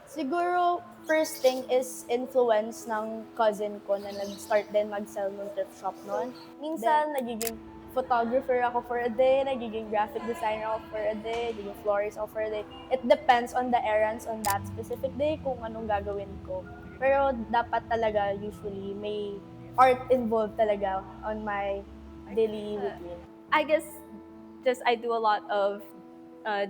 Siguro, first thing is influence ng cousin ko na nag-start din mag-sell ng thrift shop noon. Minsan, nagiging photographer ako for a day, nagiging graphic designer ako for a day, nagiging florist ako for a day. It depends on the errands on that specific day kung anong gagawin ko. Pero dapat talaga usually may art involved talaga on my daily routine. I guess just I do a lot of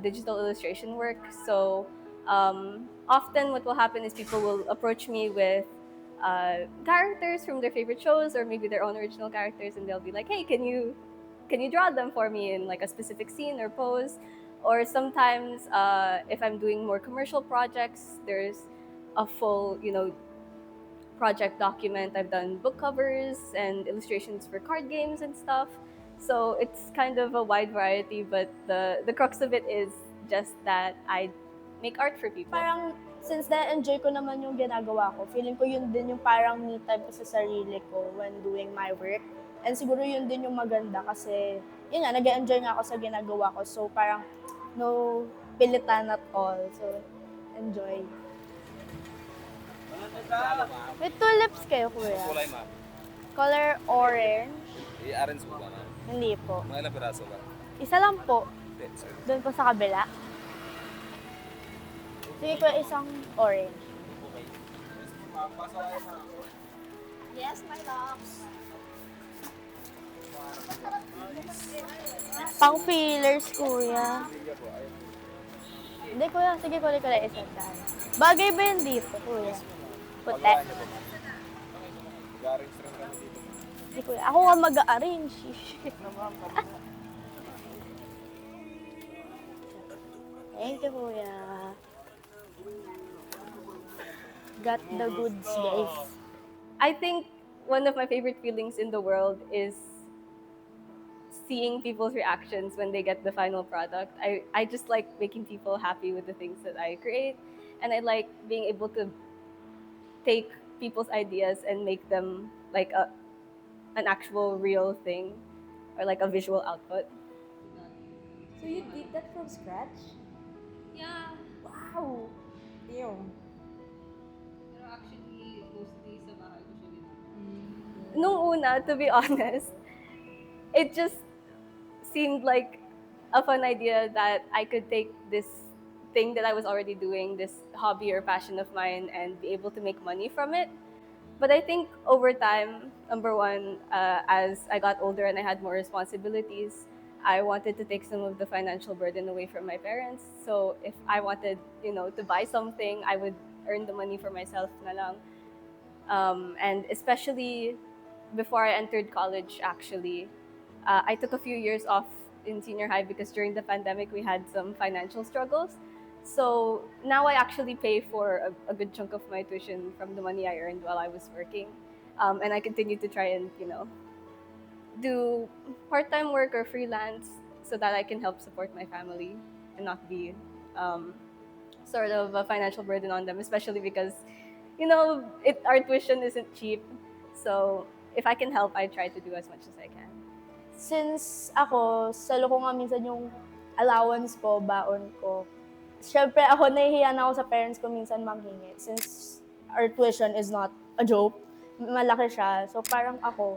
digital illustration work. So often what will happen is people will approach me with characters from their favorite shows or maybe their own original characters, and they'll be like, "Hey, can you draw them for me in like a specific scene or pose?" Or sometimes if I'm doing more commercial projects, there's a full project document. I've done book covers and illustrations for card games and stuff. So it's kind of a wide variety, but the crux of it is just that I make art for people. Parang since na-enjoy ko naman yung ginagawa ko, feeling ko yun din yung parang me time ko sa sarili ko when doing my work. And siguro yun din yung maganda kasi, yun nga, nag-enjoy nga ako sa ginagawa ko. So parang no pilitan at all. So, enjoy. May tulips kayo, kuya? Kulay, ma'am. Color orange? I-arrange mo ba, ma'am? Hindi po. Mga ilang piraso ba? Isa lang po. Hindi, sorry. Doon po sa kabila. Sige ko isang orange. Yes, my loves. Pang fillers, kuya. Hindi, kuya. Sige, kuya ko lang isang daan. Bagay ba yun dito, kuya? Puti. Pagawa niyo ba, ma'am? I-arrange rin kami dito, ma'am. Hindi, kuya. Ako nga mag-arrange. Thank you, kuya. Got the goods, guys. I think one of my favorite feelings in the world is seeing people's reactions when they get the final product. I just like making people happy with the things that I create, and I like being able to take people's ideas and make them like an actual real thing or like a visual output. So you did that from scratch? Yeah. Wow! Ew. Pero actually, mostly sa bahay ko siya ginagawa. Nung una, to be honest, it just seemed like a fun idea that I could take this thing that I was already doing, this hobby or passion of mine, and be able to make money from it. But I think over time, number one, as I got older and I had more responsibilities, I wanted to take some of the financial burden away from my parents. So if I wanted, to buy something, I would earn the money for myself na lang. And especially before I entered college, actually, I took a few years off in senior high because during the pandemic we had some financial struggles. So now I actually pay for a good chunk of my tuition from the money I earned while I was working. And I continue to try and, do part-time work or freelance so that I can help support my family and not be sort of a financial burden on them, especially because, our tuition isn't cheap. So if I can help, I try to do as much as I can. Since ako, salo ko nga minsan yung allowance ko, baon ko. Siyempre ako, nahihiya na ako sa parents ko minsan manghingi. Since our tuition is not a joke, malaki siya. So parang ako,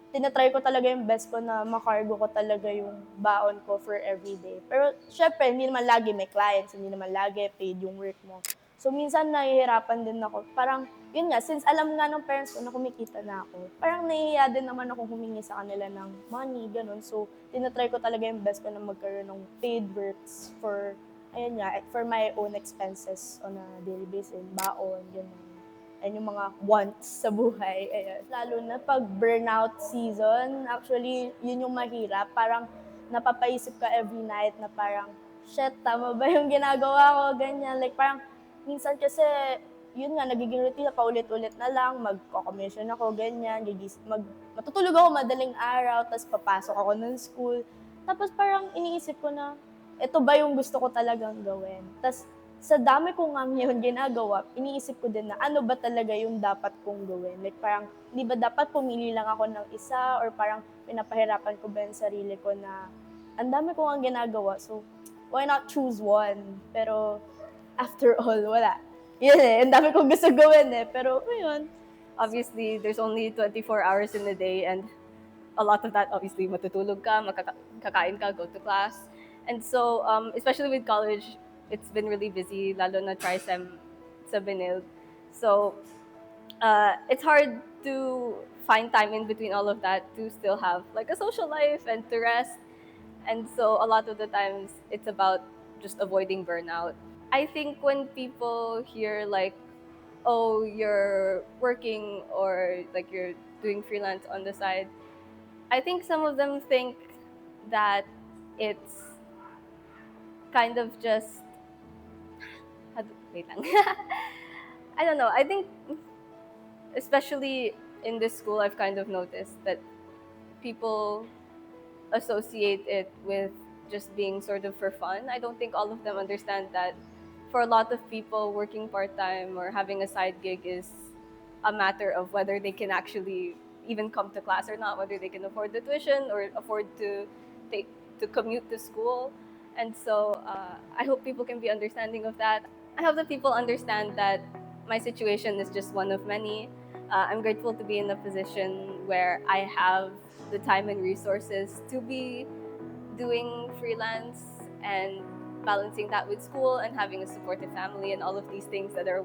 tinatry ko talaga yung best ko na makargo ko talaga yung baon ko for everyday. Pero syempre, hindi naman lagi may clients, hindi naman lagi paid yung work mo. So minsan nahihirapan din ako. Parang, yun nga, since alam nga ng parents ko na kumikita na ako, parang nahihiya din naman ako humingi sa kanila ng money, ganun. So tinatry ko talaga yung best ko na magkaroon ng paid works for, ayun nga, for my own expenses on a daily basis, baon, ganun. And yung mga wants sa buhay. Ayan. Lalo na pag burnout season, actually, yun yung mahirap. Parang napapaisip ka every night na parang, shit, tama ba yung ginagawa ko? Ganyan. Like parang, minsan kasi, yun nga, nagiging routine na paulit-ulit na lang, magko-commission ako, ganyan, matutulog ako madaling araw, tapos papasok ako ng school. Tapos parang iniisip ko na, ito ba yung gusto ko talagang gawin? Tapos, sa dami kong nga ngayon ginagawa, iniisip ko din na ano ba talaga yung dapat kong gawin. Like parang, di ba dapat pumili lang ako ng isa or parang pinapahirapan ko ba yung sarili ko na ang dami ko nga ginagawa. So, why not choose one? Pero, after all, wala. Yun eh, ang dami kong gusto gawin eh. Pero, ayun. Obviously, there's only 24 hours in a day, and a lot of that, obviously, matutulog ka, kakain ka, go to class. And so, especially with college, it's been really busy, lalo na tri-sem sa Benil. So, it's hard to find time in between all of that to still have like a social life and to rest. And so, a lot of the times, it's about just avoiding burnout. I think when people hear like, oh, you're working or like you're doing freelance on the side, I think some of them think that it's kind of just wait lang. I don't know. I think especially in this school I've kind of noticed that people associate it with just being sort of for fun. I don't think all of them understand that for a lot of people, working part-time or having a side gig is a matter of whether they can actually even come to class or not, whether they can afford the tuition or afford to take to commute to school. And so I hope people can be understanding of that. I hope that people understand that my situation is just one of many. I'm grateful to be in a position where I have the time and resources to be doing freelance and balancing that with school and having a supportive family and all of these things that are